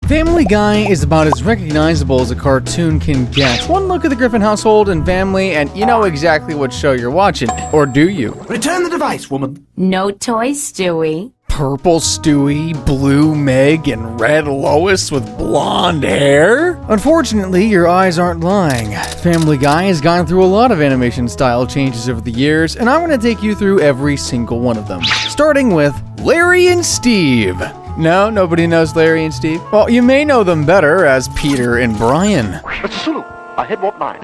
Family Guy is about as recognizable as a cartoon can get. One look at the Griffin household and family, and you know exactly what show you're watching. Or do you? Return the device, woman. No toys, Stewie. Purple Stewie, blue Meg, and red Lois with blonde hair? Unfortunately, your eyes aren't lying. Family Guy has gone through a lot of animation style changes over the years, and I'm going to take you through every single one of them. Starting with Larry and Steve. No, nobody knows Larry and Steve? Well, you may know them better as Peter and Brian. Mr. Sulu, ahead warp 9.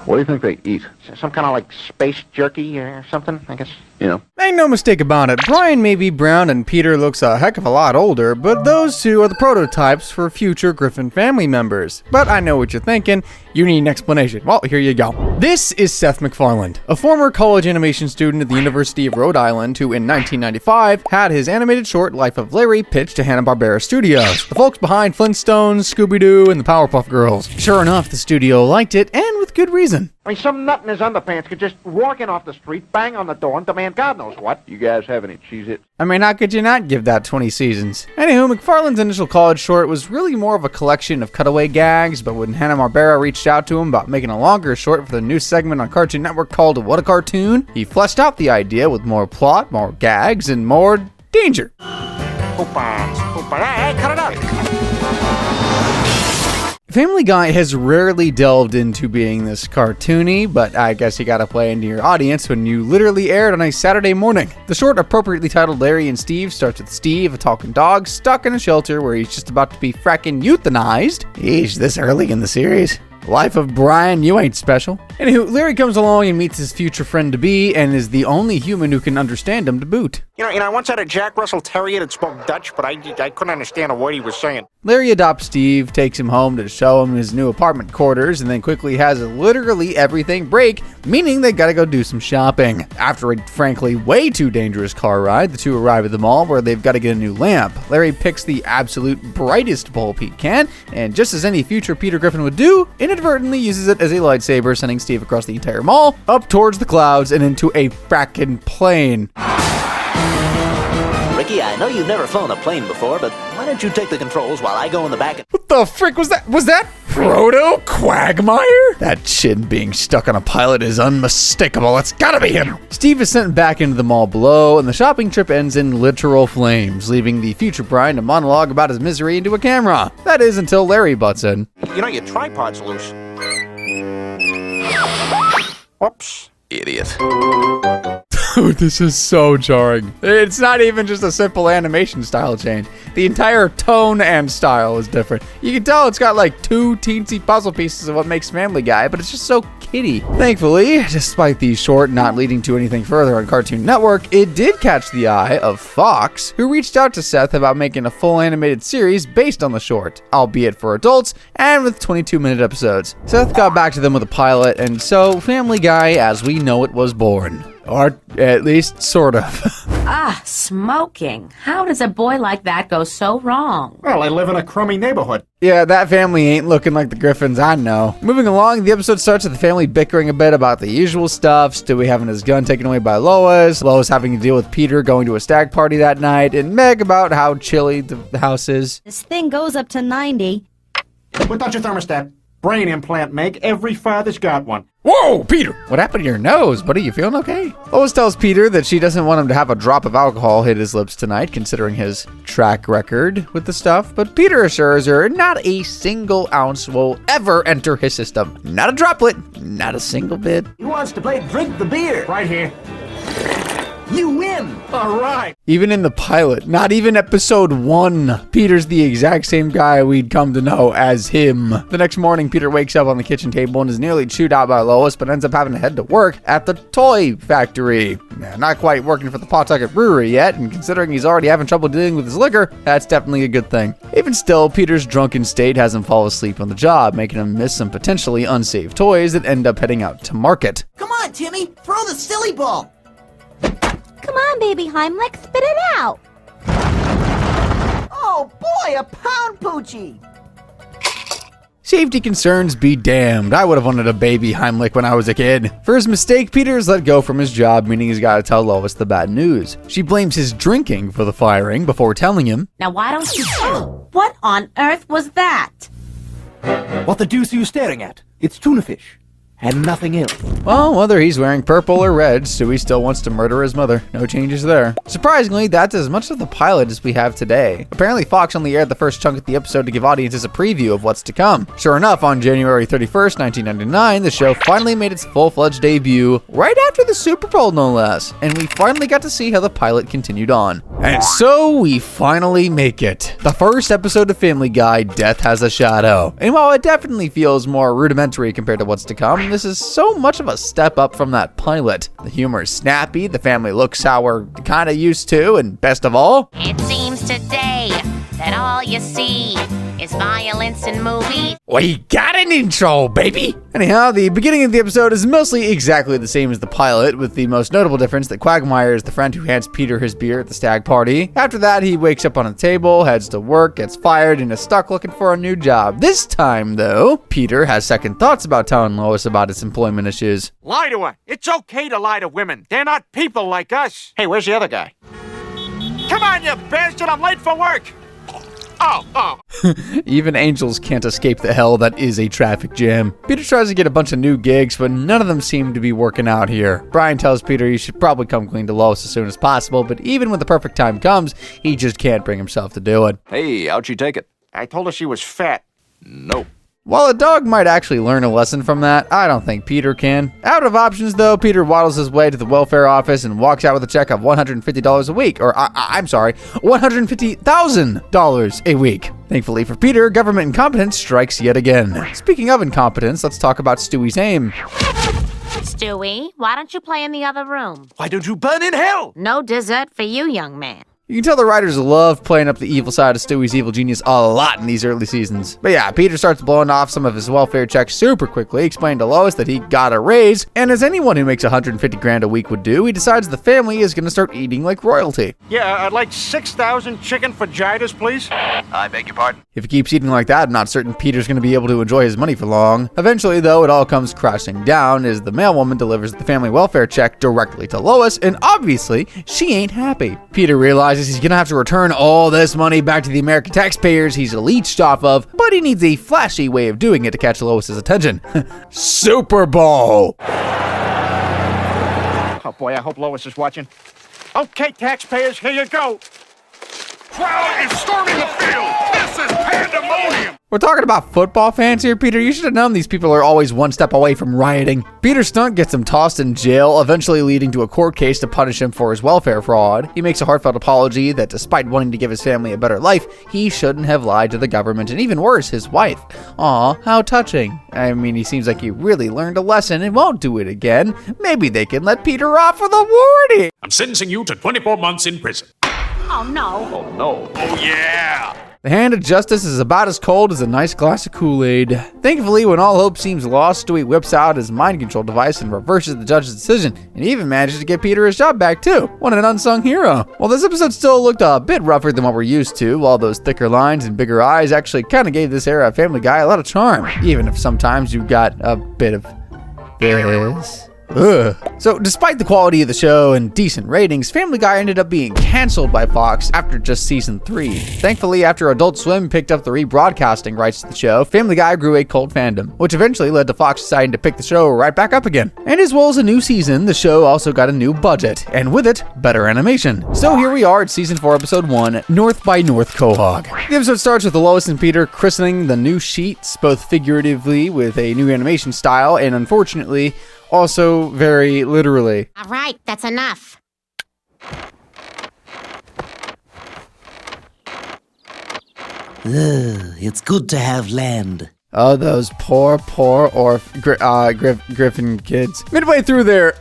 What do you think they eat? Some kind of like space jerky or something, I guess. You know? Make no mistake about it, Brian may be brown and Peter looks a heck of a lot older, but those two are the prototypes for future Griffin family members. But I know what you're thinking, you need an explanation. Well, here you go. This is Seth MacFarlane, a former college animation student at the University of Rhode Island who in 1995 had his animated short Life of Larry pitched to Hanna-Barbera Studios, the folks behind Flintstones, Scooby-Doo, and the Powerpuff Girls. Sure enough, the studio liked it, and with good reason. I mean, some nut in his underpants could just walk in off the street, bang on the door, and demand God knows what. You guys have any Cheez-Its? I mean, how could you not give that 20 seasons? Anywho, MacFarlane's initial college short was really more of a collection of cutaway gags, but when Hanna-Barbera reached out to him about making a longer short for the new segment on Cartoon Network called What a Cartoon, he fleshed out the idea with more plot, more gags, and more danger. Hey, cut it out! Family Guy has rarely delved into being this cartoony, but I guess you gotta play into your audience when you literally aired on a Saturday morning. The short, appropriately titled Larry and Steve, starts with Steve, a talking dog, stuck in a shelter where he's just about to be fracking euthanized. Eesh, this early in the series. Life of Brian, you ain't special. Anywho, Larry comes along and meets his future friend-to-be and is the only human who can understand him to boot. You know, I once had a Jack Russell Terrier that spoke Dutch, but I couldn't understand a word he was saying. Larry adopts Steve, takes him home to show him his new apartment quarters, and then quickly has literally everything break, meaning they gotta go do some shopping. After a frankly way too dangerous car ride, the two arrive at the mall where they've gotta get a new lamp. Larry picks the absolute brightest bulb he can, and just as any future Peter Griffin would do, inadvertently uses it as a lightsaber, sending Steve across the entire mall, up towards the clouds, and into a frackin' plane. Ricky, I know you've never flown a plane before, but why don't you take the controls while I go in the back and... What the frick was that? Was that Frodo Quagmire? That chin being stuck on a pilot is unmistakable. It's gotta be him. Steve is sent back into the mall below, and the shopping trip ends in literal flames, leaving the future Brian to monologue about his misery into a camera. That is until Larry butts in. You know, your tripod's loose. Whoops. Idiot. Dude, this is so jarring. It's not even just a simple animation style change. The entire tone and style is different. You can tell it's got like two teensy puzzle pieces of what makes Family Guy, but it's just so kiddie. Thankfully, despite the short not leading to anything further on Cartoon Network, it did catch the eye of Fox, who reached out to Seth about making a full animated series based on the short, albeit for adults and with 22-minute episodes. Seth got back to them with a pilot, and so Family Guy as we know it was born. Or at least sort of. Ah, smoking. How does a boy like that go so wrong? Well, I live in a crummy neighborhood. Yeah, that family ain't looking like the Griffins I know. Moving along, the episode starts with the family bickering a bit about the usual stuff, Stewie having his gun taken away by Lois, Lois having to deal with Peter going to a stag party that night, and Meg about how chilly the house is. This thing goes up to 90. Without your thermostat. Brain implant, Meg. Every father's got one. Whoa, Peter! What happened to your nose, buddy? You feeling okay? Lois tells Peter that she doesn't want him to have a drop of alcohol hit his lips tonight, considering his track record with the stuff, but Peter assures her not a single ounce will ever enter his system. Not a droplet, not a single bit. Who wants to play Drink the Beer? Right here. You win! All right. Even in the pilot, not even episode 1, Peter's the exact same guy we'd come to know as him. The next morning, Peter wakes up on the kitchen table and is nearly chewed out by Lois, but ends up having to head to work at the toy factory. Not quite working for the Pawtucket Brewery yet, and considering he's already having trouble dealing with his liquor, that's definitely a good thing. Even still, Peter's drunken state has him fall asleep on the job, making him miss some potentially unsafe toys that end up heading out to market. Come on, Timmy! Throw the silly ball! Come on, baby Heimlich, spit it out. Oh boy, a pound poochie! Safety concerns be damned. I would have wanted a baby Heimlich when I was a kid. For his mistake, Peter is let go from his job, meaning he's got to tell Lois the bad news. She blames his drinking for the firing before telling him, Now why don't you... What on earth was that? What the deuce are you staring at? It's tuna fish. And nothing else. Well, whether he's wearing purple or red, Stewie still wants to murder his mother. No changes there. Surprisingly, that's as much of the pilot as we have today. Apparently, Fox only aired the first chunk of the episode to give audiences a preview of what's to come. Sure enough, on January 31st, 1999, the show finally made its full-fledged debut, right after the Super Bowl, no less. And we finally got to see how the pilot continued on. And so, we finally make it. The first episode of Family Guy, Death Has a Shadow. And while it definitely feels more rudimentary compared to what's to come, this is so much of a step up from that pilot. The humor is snappy, the family looks how we're kinda used to, and best of all, it seems today that all you see is violence in movies. we got an intro, baby! Anyhow, the beginning of the episode is mostly exactly the same as the pilot, with the most notable difference that Quagmire is the friend who hands Peter his beer at the stag party. After that, he wakes up on a table, heads to work, gets fired, and is stuck looking for a new job. This time, though, Peter has second thoughts about telling Lois about his employment issues. Lie to her. It's okay to lie to women. They're not people like us. Hey, where's the other guy? Come on, you bastard. I'm late for work. Oh. Even angels can't escape the hell that is a traffic jam. Peter tries to get a bunch of new gigs, but none of them seem to be working out here. Brian tells Peter he should probably come clean to Lois as soon as possible, but even when the perfect time comes, he just can't bring himself to do it. Hey, how'd she take it? I told her she was fat. Nope. While a dog might actually learn a lesson from that, I don't think Peter can. Out of options, though, Peter waddles his way to the welfare office and walks out with a check of $150 a week. I'm sorry, $150,000 a week. Thankfully for Peter, government incompetence strikes yet again. Speaking of incompetence, let's talk about Stewie's aim. Stewie, why don't you play in the other room? Why don't you burn in hell? No dessert for you, young man. You can tell the writers love playing up the evil side of Stewie's evil genius a lot in these early seasons. But yeah, Peter starts blowing off some of his welfare checks super quickly, explaining to Lois that he got a raise, and as anyone who makes $150,000 a week would do, he decides the family is going to start eating like royalty. Yeah, I'd like 6,000 chicken fajitas, please. I beg your pardon? If he keeps eating like that, I'm not certain Peter's going to be able to enjoy his money for long. Eventually, though, it all comes crashing down as the mailwoman delivers the family welfare check directly to Lois, and obviously, she ain't happy. Peter realizes he's going to have to return all this money back to the American taxpayers he's leached off of, but he needs a flashy way of doing it to catch Lois's attention. Super Bowl! Oh, boy, I hope Lois is watching. Okay, taxpayers, here you go. Crowd is storming the field. This is pandemonium. We're talking about football fans here, Peter. You should have known these people are always one step away from rioting. Peter's stunt gets him tossed in jail, eventually leading to a court case to punish him for his welfare fraud. He makes a heartfelt apology that despite wanting to give his family a better life, he shouldn't have lied to the government, and even worse, his wife. Aw, how touching. I mean, he seems like he really learned a lesson and won't do it again. Maybe they can let Peter off with a warning. I'm sentencing you to 24 months in prison. Oh, no. Oh, no. Oh, yeah. The hand of justice is about as cold as a nice glass of Kool-Aid. Thankfully, when all hope seems lost, Stewie whips out his mind control device and reverses the judge's decision, and even manages to get Peter his job back too. What an unsung hero. While this episode still looked a bit rougher than what we're used to, all those thicker lines and bigger eyes actually kind of gave this era of Family Guy a lot of charm, even if sometimes you got a bit of this. Ugh. So despite the quality of the show and decent ratings, Family Guy ended up being canceled by Fox after just season 3. Thankfully, after Adult Swim picked up the rebroadcasting rights to the show, Family Guy grew a cult fandom, which eventually led to Fox deciding to pick the show right back up again. And as well as a new season, the show also got a new budget, and with it, better animation. So here we are at season 4, episode 1, North by North Quahog. The episode starts with Lois and Peter christening the new sheets, both figuratively with a new animation style, and unfortunately, also very literally. All right, that's enough. It's good to have land. Oh, those poor Griffin kids. Midway through their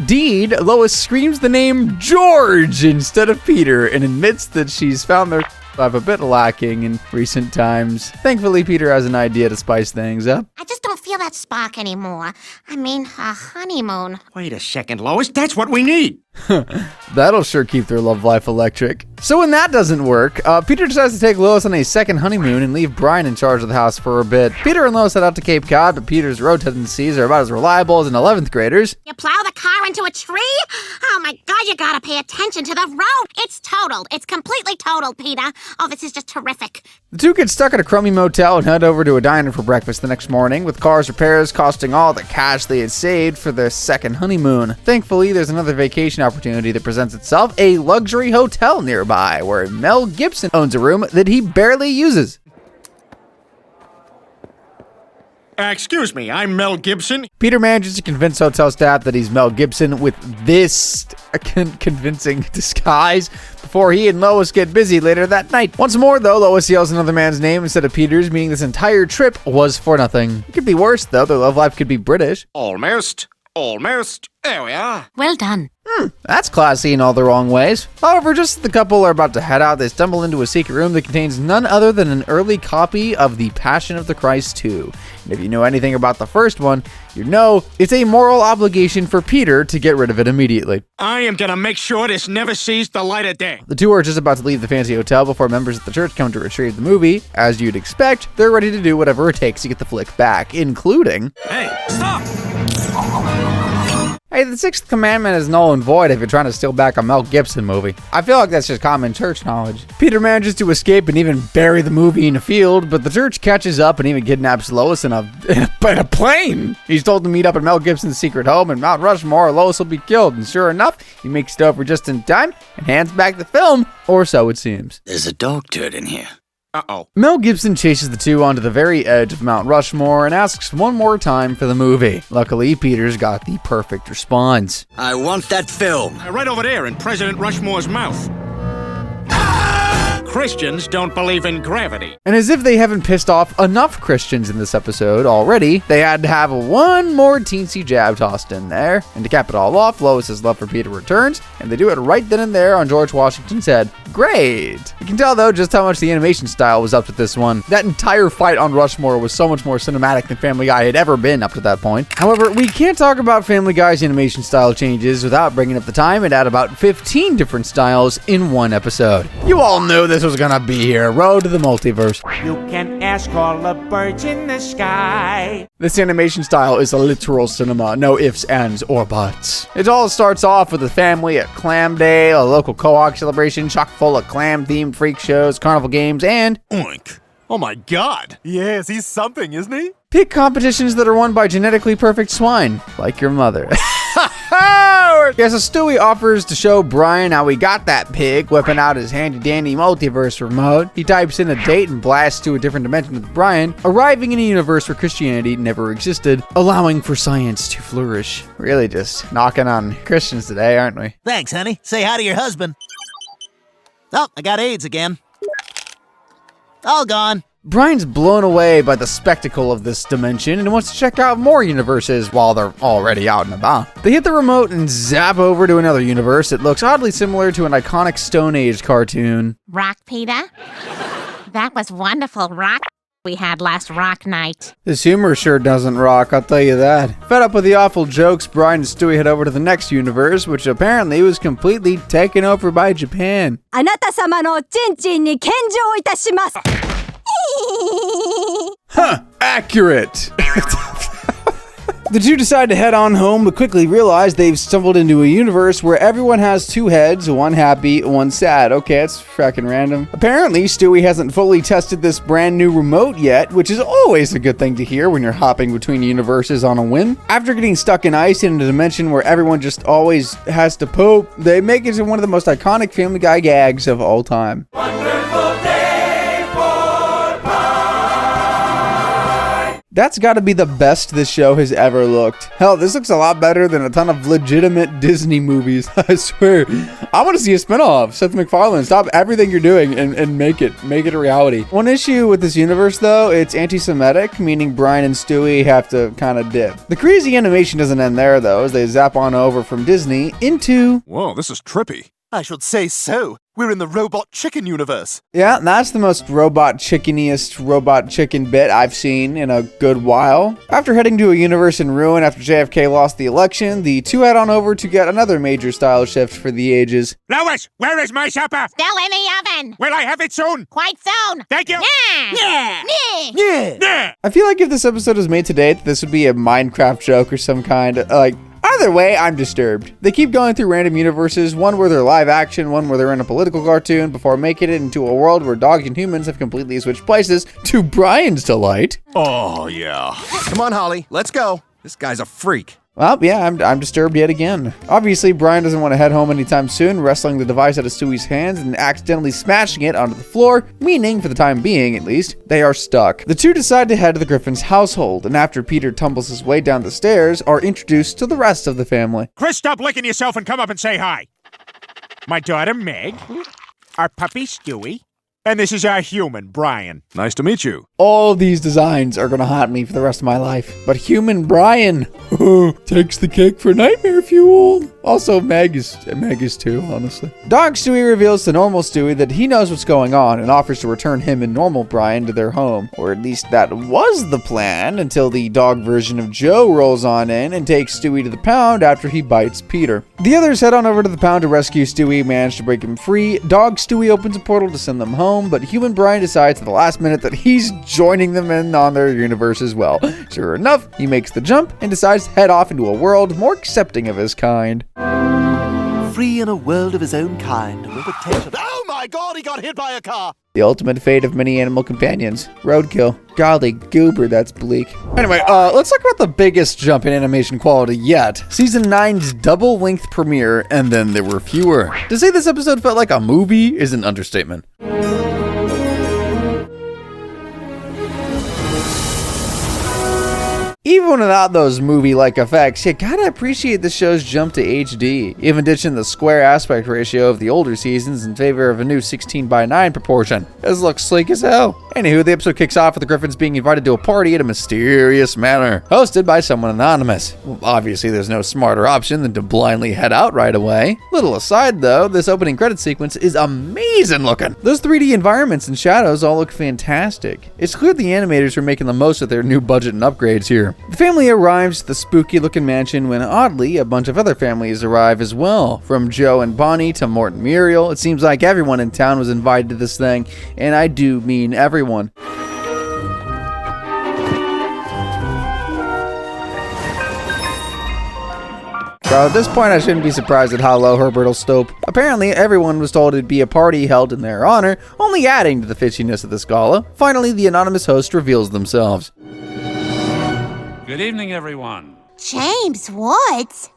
deed, Lois screams the name George instead of Peter and admits that she's found their life a bit lacking in recent times. Thankfully, Peter has an idea to spice things up. I just don't feel that spark anymore. I mean, a honeymoon. Wait a second, Lois. That's what we need. That'll sure keep their love life electric. So when that doesn't work, Peter decides to take Lois on a second honeymoon and leave Brian in charge of the house for a bit. Peter and Lois head out to Cape Cod, but Peter's road tendencies are about as reliable as an 11th grader's. You plow the car into a tree? Oh my God, you gotta pay attention to the road. It's totaled. It's completely totaled, Peter. Oh, this is just terrific. The two get stuck at a crummy motel and head over to a diner for breakfast the next morning, with car's repairs costing all the cash they had saved for their second honeymoon. Thankfully, there's another vacation opportunity that presents itself, a luxury hotel nearby, where Mel Gibson owns a room that he barely uses. Excuse me, I'm Mel Gibson. Peter manages to convince hotel staff that he's Mel Gibson with this convincing disguise before he and Lois get busy later that night. Once more, though, Lois yells another man's name instead of Peter's, meaning this entire trip was for nothing. It could be worse, though. Their love life could be British. Almost. There we are. Well done. That's classy in all the wrong ways. However, just as the couple are about to head out, they stumble into a secret room that contains none other than an early copy of The Passion of the Christ 2. And if you know anything about the first one, you know it's a moral obligation for Peter to get rid of it immediately. I am gonna make sure this never sees the light of day. The two are just about to leave the fancy hotel before members of the church come to retrieve the movie. As you'd expect, they're ready to do whatever it takes to get the flick back, including... Hey, stop! Hey, the sixth commandment is null and void if you're trying to steal back a Mel Gibson movie. I feel like that's just common church knowledge. Peter manages to escape and even bury the movie in a field, but the church catches up and even kidnaps Lois in a plane. He's told to meet up at Mel Gibson's secret home in Mount Rushmore or Lois will be killed, and sure enough, he makes it over just in time and hands back the film, or so it seems. There's a dog turd in here. Uh-oh. Mel Gibson chases the two onto the very edge of Mount Rushmore and asks one more time for the movie. Luckily, Peter's got the perfect response. I want that film. Right over there in President Rushmore's mouth. Christians don't believe in gravity. And as if they haven't pissed off enough Christians in this episode already, they had to have one more teensy jab tossed in there. And to cap it all off, Lois's love for Peter returns, and they do it right then and there on George Washington's head. Great! You can tell, though, just how much the animation style was up to this one. That entire fight on Rushmore was so much more cinematic than Family Guy had ever been up to that point. However, we can't talk about Family Guy's animation style changes without bringing up the time it had about 15 different styles in one episode. You all knew this was gonna be here. Road to the Multiverse. You can ask all the birds in the sky. This animation style is a literal cinema, no ifs, ands, or buts. It all starts off with a family at Clam Day, a local Quahog celebration chock full of clam-themed freak shows, carnival games, and... Oink. Oh my God. Yes, he's something, isn't he? pig competitions that are won by genetically perfect swine, like your mother. Yeah, so Stewie offers to show Brian how he got that pig, whipping out his handy-dandy multiverse remote. He types in a date and blasts to a different dimension with Brian, arriving in a universe where Christianity never existed, allowing for science to flourish. Really just knocking on Christians today, aren't we? Thanks, honey. Say hi to your husband. Oh, I got AIDS again. All gone. Brian's blown away by the spectacle of this dimension and wants to check out more universes while they're already out and about. They hit the remote and zap over to another universe that looks oddly similar to an iconic Stone Age cartoon. Rock, Peter? That was wonderful rock we had last rock night. This humor sure doesn't rock, I'll tell you that. Fed up with the awful jokes, Brian and Stewie head over to the next universe, which apparently was completely taken over by Japan. あなた様のチンチンに献上いたします。 Huh, accurate. The two decide to head on home, but quickly realize they've stumbled into a universe where everyone has two heads, one happy, one sad. Okay, that's fracking random. Apparently, Stewie hasn't fully tested this brand new remote yet, which is always a good thing to hear when you're hopping between universes on a whim. After getting stuck in ice in a dimension where everyone just always has to poop, they make it to one of the most iconic Family Guy gags of all time. That's gotta be the best this show has ever looked. Hell, this looks a lot better than a ton of legitimate Disney movies, I swear. I want to see a spinoff. Seth MacFarlane, stop everything you're doing and make it a reality. One issue with this universe, though, it's anti-Semitic, meaning Brian and Stewie have to kind of dip. The crazy animation doesn't end there, though, as they zap on over from Disney into... Whoa, this is trippy. I should say so. We're in the robot chicken universe. Yeah, that's the most robot chickeniest robot chicken bit I've seen in a good while. After heading to a universe in ruin after JFK lost the election, the two head on over to get another major style shift for the ages. Lois, where is my supper? Still in the oven. Will I have it soon? Quite soon. Thank you. Yeah. Yeah. I feel like if this episode was made today, this would be a Minecraft joke or some kind. Either way, I'm disturbed. They keep going through random universes, one where they're live action, one where they're in a political cartoon, before making it into a world where dogs and humans have completely switched places, to Brian's delight. Oh, yeah. Come on, Holly. Let's go. This guy's a freak. Well, yeah, I'm disturbed yet again. Obviously, Brian doesn't want to head home anytime soon, wrestling the device out of Stewie's hands and accidentally smashing it onto the floor, meaning, for the time being at least, they are stuck. The two decide to head to the Griffin's household, and after Peter tumbles his way down the stairs, are introduced to the rest of the family. Chris, stop licking yourself and come up and say hi. My daughter, Meg. Our puppy, Stewie. And this is our human, Brian. Nice to meet you. All these designs are gonna haunt me for the rest of my life. But human Brian takes the cake for nightmare fuel. Also, Meg is too, honestly. Dog Stewie reveals to normal Stewie that he knows what's going on and offers to return him and normal Brian to their home. Or at least that was the plan until the dog version of Joe rolls on in and takes Stewie to the pound after he bites Peter. The others head on over to the pound to rescue Stewie, manage to break him free. Dog Stewie opens a portal to send them home, but human Brian decides at the last minute that he's joining them in on their universe as well. Sure enough, he makes the jump and decides to head off into a world more accepting of his kind. Free in a world of his own kind, with attention. Oh my god, he got hit by a car! The ultimate fate of many animal companions. Roadkill. Golly goober, that's bleak. Anyway, let's talk about the biggest jump in animation quality yet. Season 9's double-length premiere, and then there were fewer. To say this episode felt like a movie is an understatement. Even without those movie-like effects, you gotta appreciate the show's jump to HD, even ditching the square aspect ratio of the older seasons in favor of a new 16:9 proportion. This looks sleek as hell. Anywho, the episode kicks off with the Griffins being invited to a party in a mysterious manner, hosted by someone anonymous. Well, obviously, there's no smarter option than to blindly head out right away. Little aside though, this opening credit sequence is amazing looking. Those 3D environments and shadows all look fantastic. It's clear the animators are making the most of their new budget and upgrades here. The family arrives at the spooky-looking mansion when, oddly, a bunch of other families arrive as well. From Joe and Bonnie to Mort and Muriel, it seems like everyone in town was invited to this thing, and I do mean everyone. Bro, at this point I shouldn't be surprised at how low Herbert will stoop. Apparently, everyone was told it'd be a party held in their honor, only adding to the fishiness of this gala. Finally, the anonymous host reveals themselves. Good evening, everyone. James Woods?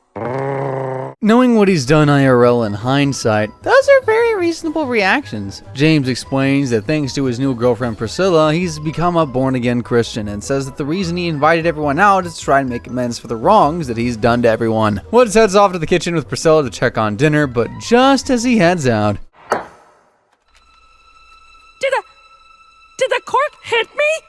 Knowing what he's done IRL in hindsight, those are very reasonable reactions. James explains that thanks to his new girlfriend Priscilla, he's become a born-again Christian and says that the reason he invited everyone out is to try and make amends for the wrongs that he's done to everyone. Woods heads off to the kitchen with Priscilla to check on dinner, but just as he heads out... Did the cork hit me?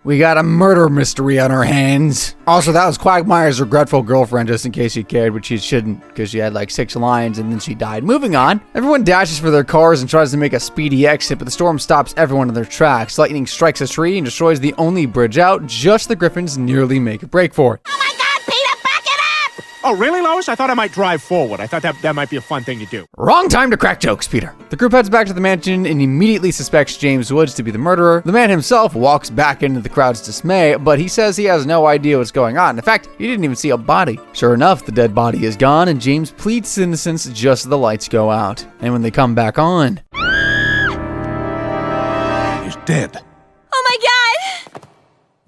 We got a murder mystery on our hands. Also, that was Quagmire's regretful girlfriend, just in case you cared, which she shouldn't, because she had like 6 lines and then she died. Moving on. Everyone dashes for their cars and tries to make a speedy exit, but the storm stops everyone in their tracks. Lightning strikes a tree and destroys the only bridge out, just the Griffins nearly make a break for it. Oh my god, Peter, back it up! Oh, really, Lois? I thought I might drive forward. I thought that might be a fun thing to do. Wrong time to crack jokes, Peter. The group heads back to the mansion and immediately suspects James Woods to be the murderer. The man himself walks back into the crowd's dismay, but he says he has no idea what's going on. In fact, he didn't even see a body. Sure enough, the dead body is gone, and James pleads his innocence just as the lights go out. And when they come back on... He's dead. Oh my god!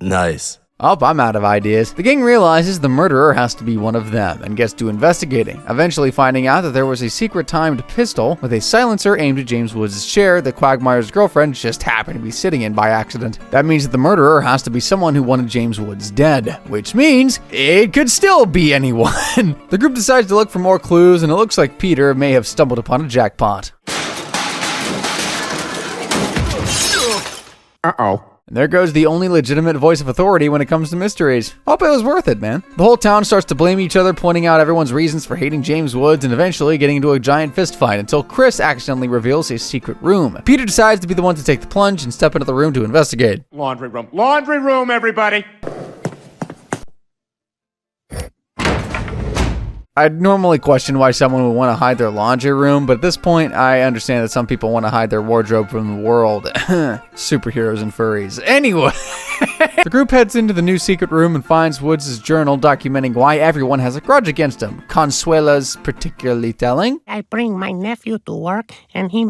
Nice. Oh, I'm out of ideas. The gang realizes the murderer has to be one of them and gets to investigating, eventually finding out that there was a secret timed pistol with a silencer aimed at James Woods' chair that Quagmire's girlfriend just happened to be sitting in by accident. That means that the murderer has to be someone who wanted James Woods dead, which means it could still be anyone. The group decides to look for more clues, and it looks like Peter may have stumbled upon a jackpot. Uh-oh. And there goes the only legitimate voice of authority when it comes to mysteries. Hope it was worth it, man. The whole town starts to blame each other, pointing out everyone's reasons for hating James Woods and eventually getting into a giant fist fight until Chris accidentally reveals his secret room. Peter decides to be the one to take the plunge and step into the room to investigate. Laundry room. Laundry room, everybody. I'd normally question why someone would want to hide their laundry room, but at this point, I understand that some people want to hide their wardrobe from the world. Superheroes and furries. Anyway, the group heads into the new secret room and finds Woods' journal documenting why everyone has a grudge against him. Consuela's particularly telling. I bring my nephew to work, and he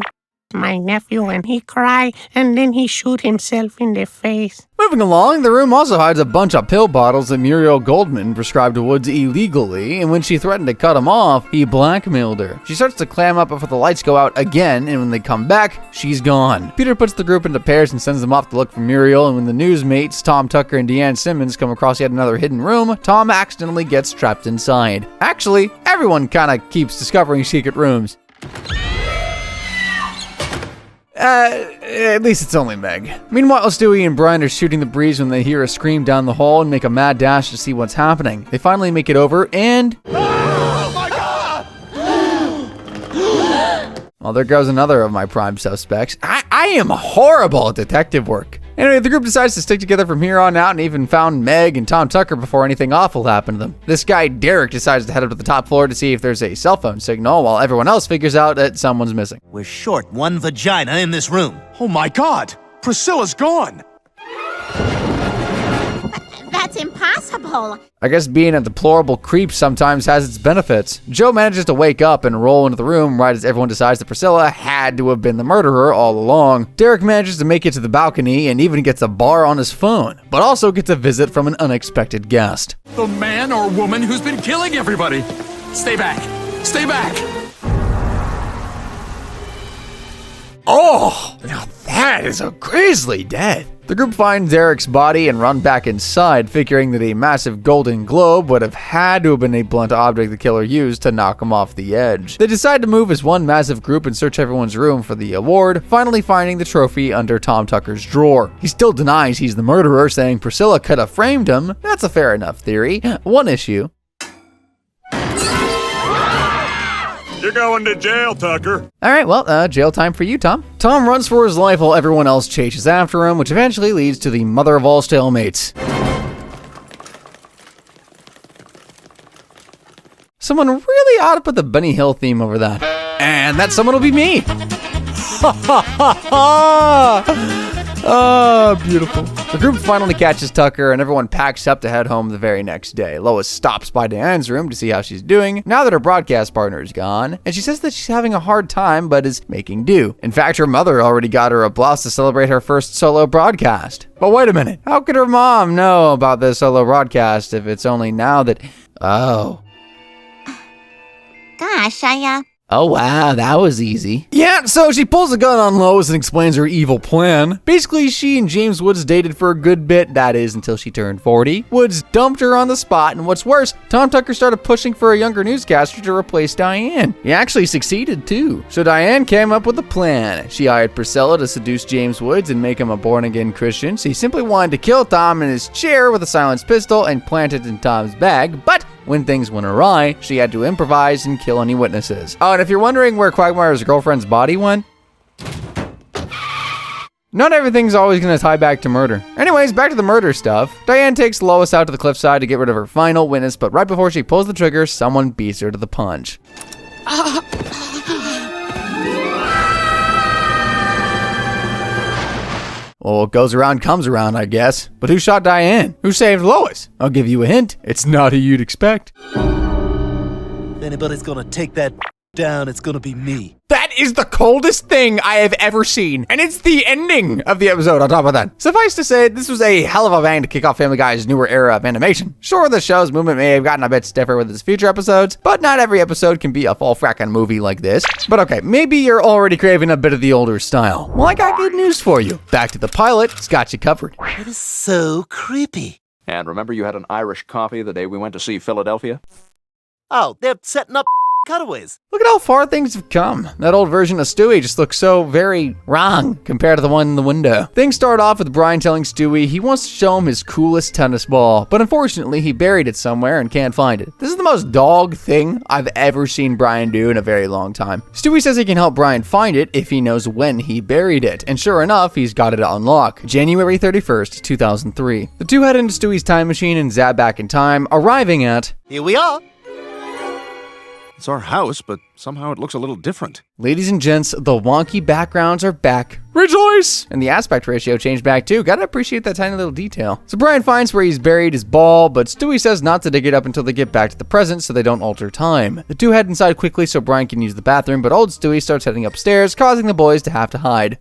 my nephew, and he cry, and then he shoot himself in the face. Moving along, the room also hides a bunch of pill bottles that Muriel Goldman prescribed to Woods illegally, and when she threatened to cut him off, he blackmailed her. She starts to clam up before the lights go out again, and when they come back, she's gone. Peter puts the group into pairs and sends them off to look for Muriel, and when the newsmates, Tom Tucker and Deanne Simmons, come across yet another hidden room, Tom accidentally gets trapped inside. Actually, everyone kinda keeps discovering secret rooms. At least it's only Meg. Meanwhile, Stewie and Brian are shooting the breeze when they hear a scream down the hall and make a mad dash to see what's happening. They finally make it over and... Oh my God! Well, there goes another of my prime suspects. I am horrible at detective work. Anyway, the group decides to stick together from here on out and even found Meg and Tom Tucker before anything awful happened to them. This guy, Derek, decides to head up to the top floor to see if there's a cell phone signal while everyone else figures out that someone's missing. We're short one vagina in this room. Oh my God! Priscilla's gone! That's impossible. I guess being a deplorable creep sometimes has its benefits. Joe manages to wake up and roll into the room right as everyone decides that Priscilla had to have been the murderer all along. Derek manages to make it to the balcony and even gets a bar on his phone, but also gets a visit from an unexpected guest. The man or woman who's been killing everybody. Stay back. Stay back. Oh, now that is a grisly death. The group finds Derek's body and run back inside, figuring that a massive golden globe would have had to have been a blunt object the killer used to knock him off the edge. They decide to move as one massive group and search everyone's room for the award, finally finding the trophy under Tom Tucker's drawer. He still denies he's the murderer, saying Priscilla could have framed him. That's a fair enough theory. One issue. You're going to jail, Tucker. All right, well, jail time for you, Tom. Tom runs for his life while everyone else chases after him, which eventually leads to the mother of all stalemates. Someone really ought to put the Benny Hill theme over that. And that someone will be me. Ha ha ha ha! Oh, beautiful. The group finally catches Tucker and everyone packs up to head home the very next day. Lois stops by Diane's room to see how she's doing now that her broadcast partner is gone, and she says that she's having a hard time but is making do. In fact, her mother already got her a blouse to celebrate her first solo broadcast. But wait a minute, how could her mom know about this solo broadcast if it's only now that... Oh. Gosh, Oh wow, that was easy. Yeah, so she pulls a gun on Lois and explains her evil plan. Basically, she and James Woods dated for a good bit, that is, until she turned 40. Woods dumped her on the spot, and what's worse, Tom Tucker started pushing for a younger newscaster to replace Diane. He actually succeeded too. So Diane came up with a plan. She hired Priscilla to seduce James Woods and make him a born-again Christian. She simply wanted to kill Tom in his chair with a silenced pistol and plant it in Tom's bag, but when things went awry, she had to improvise and kill any witnesses. Oh, and if you're wondering where Quagmire's girlfriend's body went, not everything's always going to tie back to murder. Anyways, back to the murder stuff. Diane takes Lois out to the cliffside to get rid of her final witness, but right before she pulls the trigger, someone beats her to the punch. Well, what goes around comes around, I guess. But who shot Diane? Who saved Lois? I'll give you a hint. It's not who you'd expect. If anybody's gonna take that down, it's gonna be me. That is the coldest thing I have ever seen. And it's the ending of the episode on top of that. Suffice to say, this was a hell of a bang to kick off Family Guy's newer era of animation. Sure, the show's movement may have gotten a bit stiffer with its future episodes, but not every episode can be a full frackin' movie like this. But okay, maybe you're already craving a bit of the older style. Well, I got good news for you. Back to the pilot, it's got you covered. It is so creepy. And remember you had an Irish coffee the day we went to see Philadelphia? Oh, they're setting up cutaways. Look at how far things have come. That old version of Stewie just looks so very wrong compared to the one in the window. Things start off with Brian telling Stewie he wants to show him his coolest tennis ball, but unfortunately he buried it somewhere and can't find it. This is the most dog thing I've ever seen Brian do in a very long time. Stewie says he can help Brian find it if he knows when he buried it, and sure enough, he's got it on lock. January 31st, 2003. The two head into Stewie's time machine and zap back in time, arriving at... Here we are. It's our house, but somehow it looks a little different. Ladies and gents, the wonky backgrounds are back. Rejoice! And the aspect ratio changed back too. Gotta appreciate that tiny little detail. So Brian finds where he's buried his ball, but Stewie says not to dig it up until they get back to the present so they don't alter time. The two head inside quickly so Brian can use the bathroom, but old Stewie starts heading upstairs, causing the boys to have to hide.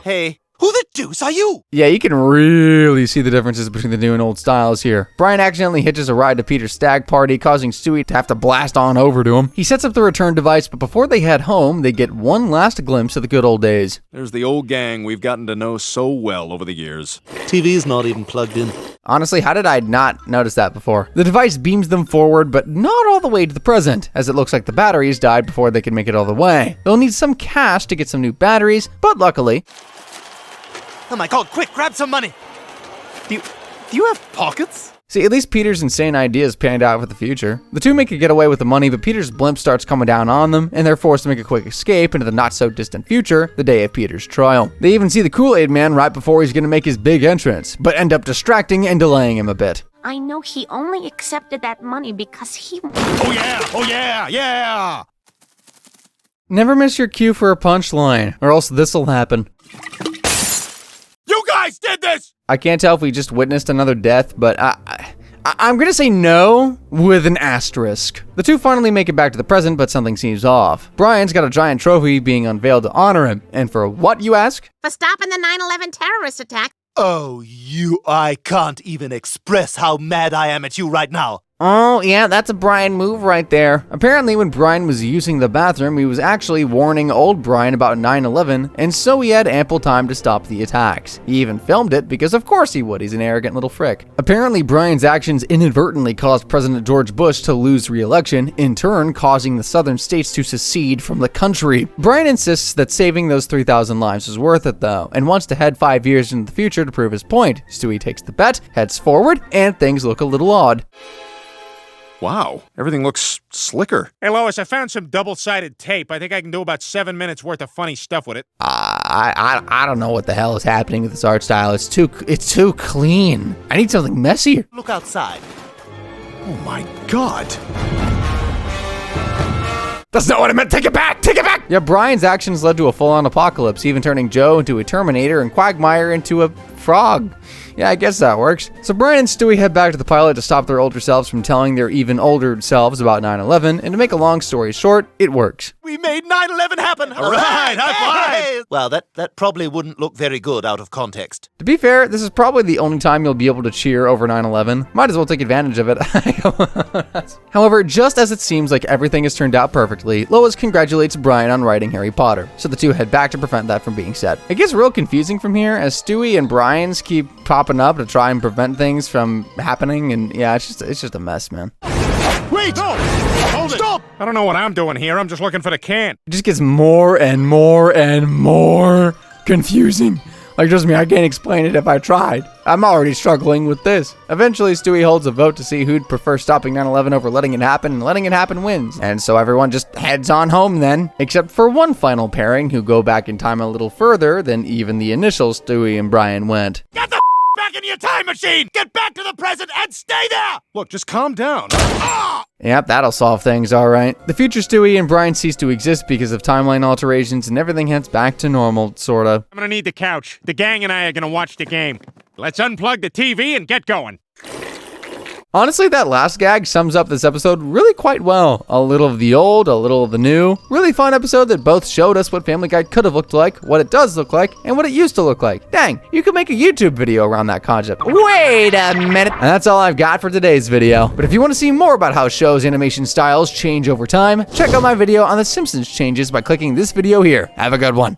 Hey, who the deuce are you? Yeah, you can really see the differences between the new and old styles here. Brian accidentally hitches a ride to Peter's stag party, causing Stewie to have to blast on over to him. He sets up the return device, but before they head home, they get one last glimpse of the good old days. There's the old gang we've gotten to know so well over the years. TV's not even plugged in. Honestly, how did I not notice that before? The device beams them forward, but not all the way to the present, as it looks like the batteries died before they can make it all the way. They'll need some cash to get some new batteries, but luckily... Oh my god, quick, grab some money. Do you have pockets? See, at least Peter's insane ideas panned out for the future. The two make a getaway with the money, but Peter's blimp starts coming down on them, and they're forced to make a quick escape into the not-so-distant future, the day of Peter's trial. They even see the Kool-Aid Man right before he's gonna make his big entrance, but end up distracting and delaying him a bit. I know he only accepted that money because he... Oh yeah! Never miss your cue for a punchline, or else this'll happen. You guys did this! I can't tell if we just witnessed another death, but I'm gonna say no with an asterisk. The two finally make it back to the present, but something seems off. Brian's got a giant trophy being unveiled to honor him. And for what, you ask? For stopping the 9/11 terrorist attack. Oh, I can't even express how mad I am at you right now. Oh, yeah, that's a Brian move right there. Apparently, when Brian was using the bathroom, he was actually warning old Brian about 9/11, and so he had ample time to stop the attacks. He even filmed it, because of course he would, he's an arrogant little frick. Apparently, Brian's actions inadvertently caused President George Bush to lose re-election, in turn causing the southern states to secede from the country. Brian insists that saving those 3,000 lives was worth it, though, and wants to head 5 years into the future to prove his point. Stewie takes the bet, heads forward, and things look a little odd. Wow, everything looks slicker. Hey, Lois, I found some double-sided tape. I think I can do about 7 minutes worth of funny stuff with it. I don't know what the hell is happening with this art style. It's too clean. I need something messier. Look outside. Oh my god. That's not what I meant. Take it back. Take it back. Yeah, Brian's actions led to a full-on apocalypse, even turning Joe into a Terminator and Quagmire into a frog. Yeah, I guess that works. So Brian and Stewie head back to the pilot to stop their older selves from telling their even older selves about 9/11, and to make a long story short, it works. We made 9/11 happen! All right, high five! Well, that probably wouldn't look very good out of context. To be fair, this is probably the only time you'll be able to cheer over 9/11. Might as well take advantage of it. However, just as it seems like everything has turned out perfectly, Lois congratulates Brian on writing Harry Potter, so the two head back to prevent that from being said. It gets real confusing from here, as Stewie and Brian's keep popping up to try and prevent things from happening, and yeah, it's just a mess, man. Wait! No! Hold it! Stop! I don't know what I'm doing here. I'm just looking for the can. It just gets more and more and more confusing. Like, trust me, I can't explain it if I tried. I'm already struggling with this. Eventually, Stewie holds a vote to see who'd prefer stopping 9/11 over letting it happen, and letting it happen wins. And so everyone just heads on home then, except for one final pairing who go back in time a little further than even the initial Stewie and Brian went. Get the back in your time machine! Get back to the present and stay there! Look, just calm down. Yep, that'll solve things, all right. The future Stewie and Brian cease to exist because of timeline alterations, and everything heads back to normal, sorta. I'm gonna need the couch. The gang and I are gonna watch the game. Let's unplug the TV and get going. Honestly, that last gag sums up this episode really quite well. A little of the old, a little of the new. Really fun episode that both showed us what Family Guy could have looked like, what it does look like, and what it used to look like. Dang, you could make a YouTube video around that concept. Wait a minute. And that's all I've got for today's video. But if you want to see more about how shows' animation styles change over time, check out my video on The Simpsons changes by clicking this video here. Have a good one.